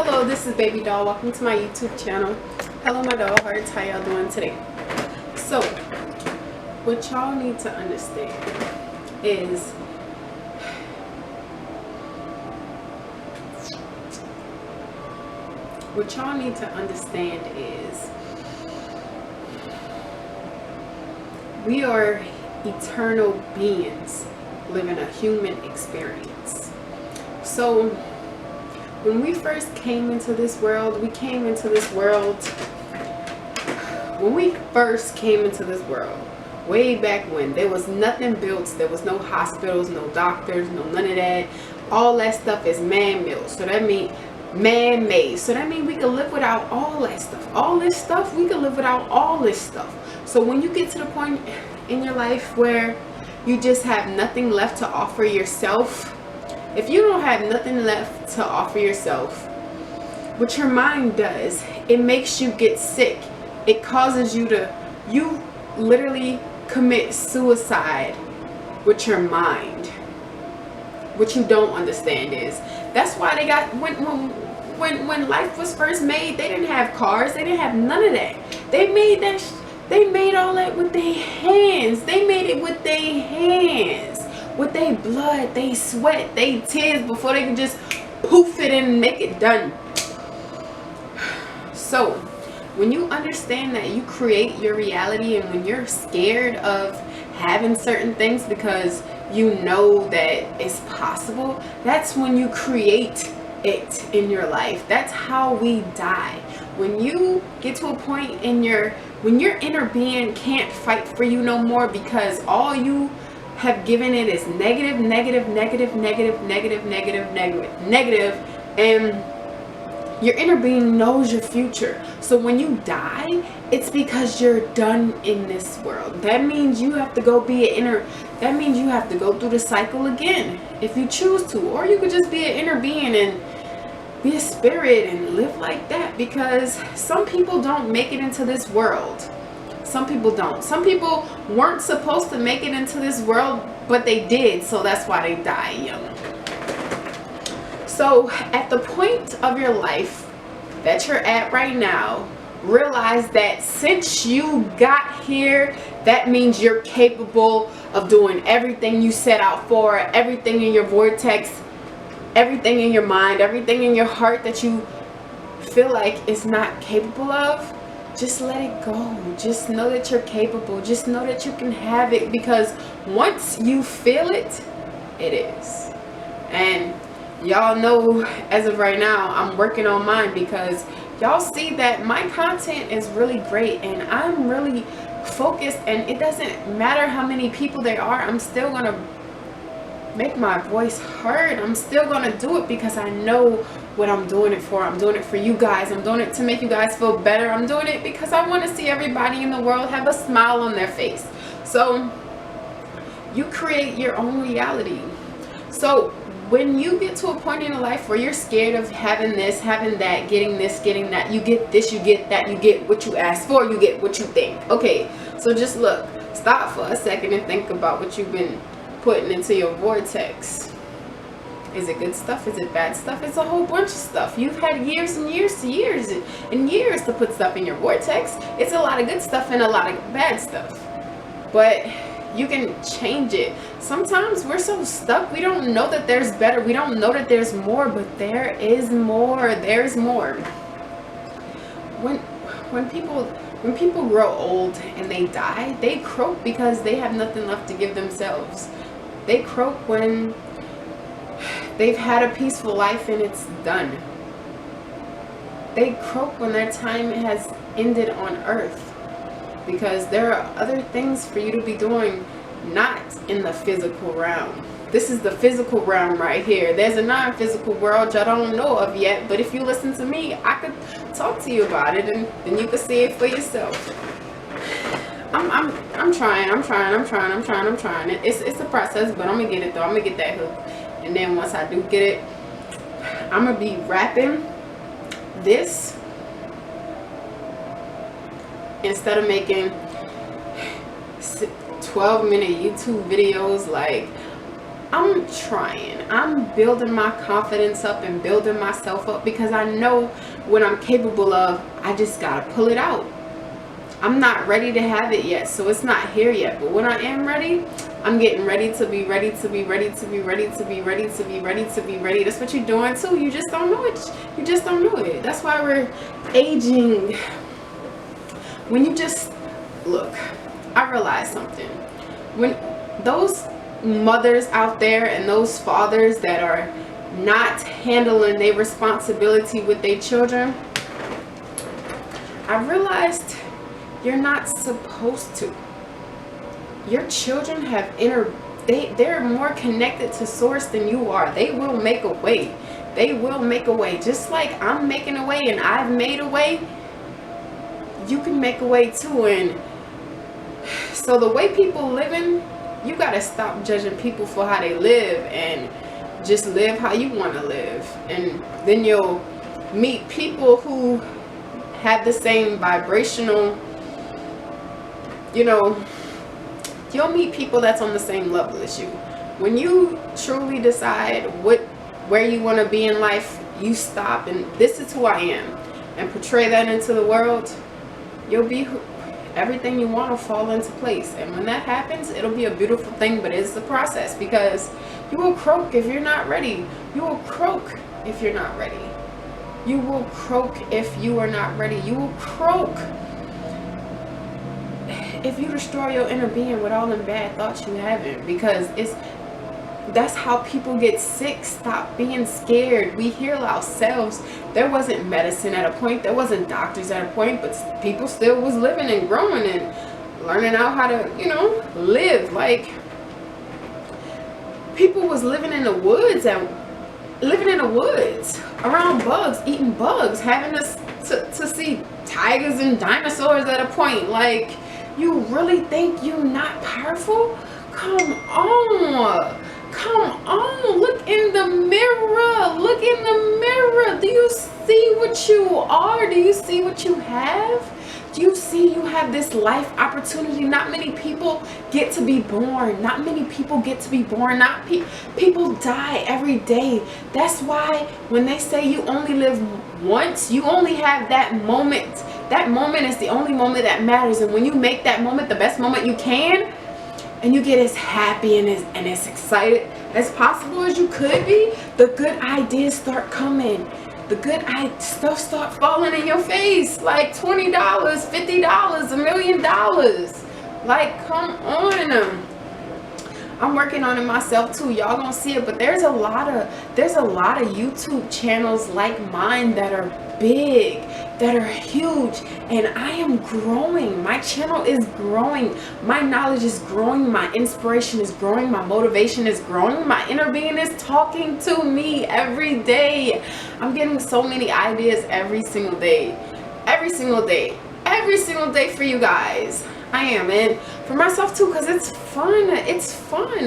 Hello, this is Baby Doll. Welcome to my YouTube channel. Hello, my doll hearts. How y'all doing today? So, what y'all need to understand is we are eternal beings living a human experience. So when we first came into this world, way back when, there was nothing built, there was no hospitals, no doctors, no none of that. All that stuff is man-made. So that means man-made. So that means we can live without all that stuff. All this stuff, we can live without all this stuff. So when you get to the point in your life where you just have nothing left to offer yourself, if you don't have nothing left to offer yourself, what your mind does, it makes you get sick. It causes you literally commit suicide with your mind. What you don't understand is, that's why they got, when life was first made, they didn't have cars, they didn't have none of that. They made all that with their hands. They made it with their hands, with their blood, they sweat, they tears, before they could just poof it and make it done. So when you understand that you create your reality, and when you're scared of having certain things because you know that it's possible, that's when you create it in your life. That's how we die. When you get to a point when your inner being can't fight for you no more, because all you have given it is negative, and your inner being knows your future. So when you die, it's because you're done in this world. That means you have to go that means you have to go through the cycle again, if you choose to. Or you could just be an inner being and be a spirit and live like that, because some people don't make it into this world. Some people don't. Some people weren't supposed to make it into this world, but they did, so that's why they die young. So at the point of your life that you're at right now, realize that since you got here, that means you're capable of doing everything you set out for, everything in your vortex, everything in your mind, everything in your heart that you feel like it's not capable of. Just let it go. Just know that you're capable. Just know that you can have it, because once you feel it, it is. And y'all know, as of right now, I'm working on mine, because y'all see that my content is really great and I'm really focused, and it doesn't matter how many people there are, I'm still gonna make my voice heard. I'm still gonna do it because I know what I'm doing it for. I'm doing it for you guys. I'm doing it to make you guys feel better. I'm doing it because I want to see everybody in the world have a smile on their face. So you create your own reality. So when you get to a point in your life where you're scared of having this, having that, getting this, getting that, you get this, you get that, you get what you ask for, you get what you think. Okay, so just look, stop for a second and think about what you've been putting into your vortex. Is it good stuff? Is it bad stuff? It's a whole bunch of stuff. You've had years and years to put stuff in your vortex. It's a lot of good stuff and a lot of bad stuff, but you can change it. Sometimes we're so stuck, we don't know that there's better, we don't know that there's more, but there is more. There's more. When people grow old and they die, they croak because they have nothing left to give themselves. They croak when they've had a peaceful life and it's done. They croak when their time has ended on earth, because there are other things for you to be doing, not in the physical realm. This is the physical realm right here. There's a non-physical world y'all don't know of yet, but if you listen to me, I could talk to you about it, and then you can see it for yourself. I'm trying. It's a process, but I'm gonna get it though. I'm gonna get that hook. And then once I do get it, I'm gonna be rapping this instead of making 12-minute YouTube videos. Like, I'm trying. I'm building my confidence up and building myself up because I know what I'm capable of. I just gotta pull it out. I'm not ready to have it yet, so it's not here yet. But when I am ready, I'm getting ready to be ready to be ready to be ready to be ready to be ready to be ready. That's what you're doing too. You just don't know it. You just don't know it. That's why we're aging. When you just look, I realized something. When those mothers out there and those fathers that are not handling their responsibility with their children, I realized you're not supposed to. Your children have they're more connected to source than you are. They will make a way. They will make a way. Just like I'm making a way and I've made a way, you can make a way too. And so the way people living, you gotta stop judging people for how they live and just live how you want to live. And then you'll meet people who have the same vibrational, you'll meet people that's on the same level as you. When you truly decide where you want to be in life, you stop and this is who I am and portray that into the world, you'll be everything you want to fall into place. And when that happens, it'll be a beautiful thing, but it's the process, because you will croak if you're not ready. You will croak if you're not ready. You will croak if you are not ready. You will croak if you destroy your inner being with all them bad thoughts you having, because that's how people get sick. Stop being scared. We heal ourselves. There wasn't medicine at a point. There wasn't doctors at a point, but people still was living and growing and learning out how to, live. Like, people was living in the woods around bugs, eating bugs, having to see tigers and dinosaurs at a point. Like, you really think you're not powerful? Come on. Look in the mirror. Look in the mirror. Do you see what you are? Do you see what you have? Do you see you have this life opportunity? Not many people get to be born. Not many people get to be born. People die every day. That's why when they say you only live once, you only have that moment. That moment is the only moment that matters. And when you make that moment the best moment you can, and you get as happy and as excited as possible as you could be, the good ideas start coming. The good stuff start falling in your face, like $20, $50, $1 million. Like, come on. I'm working on it myself too. Y'all gonna see it, but there's a lot of YouTube channels like mine that are big, that are huge, and I am growing. My channel is growing. My knowledge is growing. My inspiration is growing. My motivation is growing. My inner being is talking to me every day. I'm getting so many ideas every single day. Every single day for you guys. I am, and for myself too, because it's fun.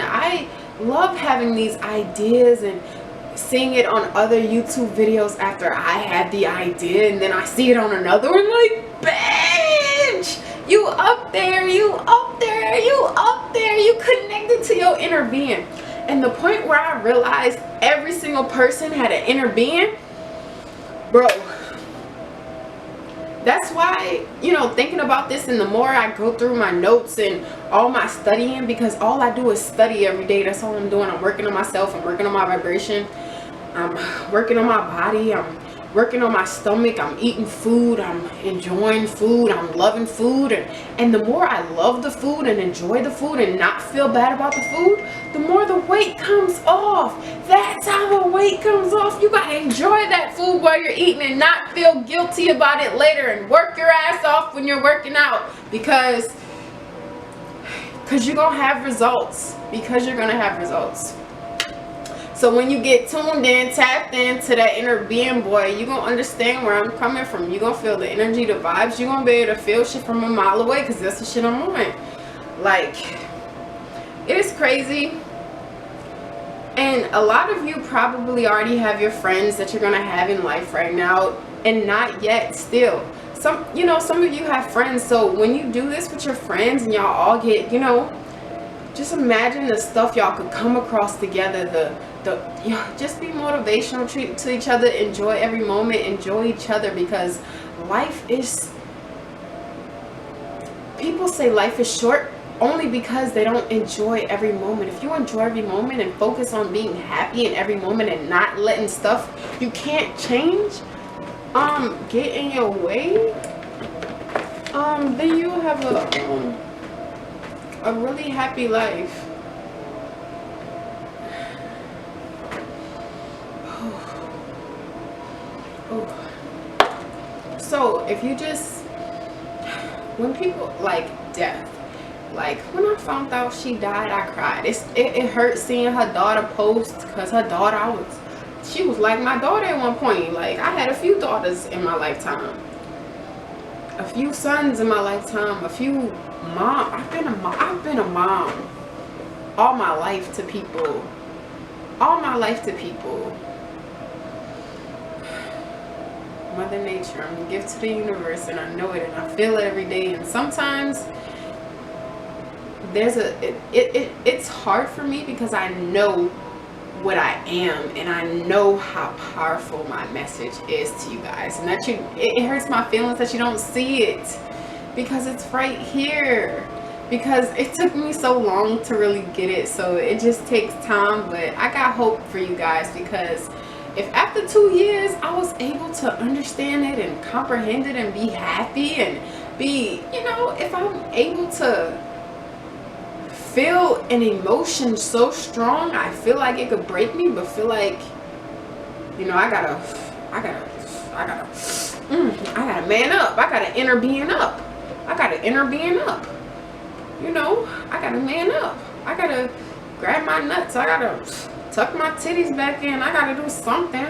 I love having these ideas and seeing it on other YouTube videos after I had the idea, and then I see it on another one, like, bitch, you up there, you connected to your inner being. And the point where I realized every single person had an inner being, bro, that's why, thinking about this, and the more I go through my notes and all my studying, because all I do is study every day. That's all I'm doing. I'm working on myself. I'm working on my vibration. I'm working on my body. I'm working on my stomach. I'm eating food. I'm enjoying food. I'm loving food. And the more I love the food and enjoy the food and not feel bad about the food, the more the weight comes off. That's how the weight comes off. You gotta enjoy that food while you're eating and not feel guilty about it later, and work your ass off when you're working out, because you're gonna have results. So when you get tuned in, tapped into that inner being, boy, you're going to understand where I'm coming from. You're going to feel the energy, the vibes. You're going to be able to feel shit from a mile away, because that's the shit I'm on. Like, it is crazy. And a lot of you probably already have your friends that you're going to have in life right now, and not yet still. Some of you have friends. So when you do this with your friends and y'all all get, just imagine the stuff y'all could come across together. Just be motivational to each other. Enjoy every moment. Enjoy each other, because life is. People say life is short only because they don't enjoy every moment. If you enjoy every moment and focus on being happy in every moment and not letting stuff you can't change get in your way, then you have a really happy life. So if you just, when people like death, like when I found out she died, I cried. It hurt seeing her daughter post, because her daughter, she was like my daughter at one point. Like, I had a few daughters in my lifetime, a few sons in my lifetime, a few mom. I've been a mom all my life to people. All my life to people. Mother Nature, I'm a gift to the universe, and I know it, and I feel it every day. And sometimes it's hard for me, because I know what I am, and I know how powerful my message is to you guys, and that it hurts my feelings that you don't see it, because it's right here, because it took me so long to really get it. So it just takes time, but I got hope for you guys, because if after 2 years I was able to understand it and comprehend it and be happy and be, if I'm able to feel an emotion so strong, I feel like it could break me, but feel like, I gotta man up. I gotta inner being up. I gotta man up. I gotta grab my nuts. I gotta tuck my titties back in. I gotta do something.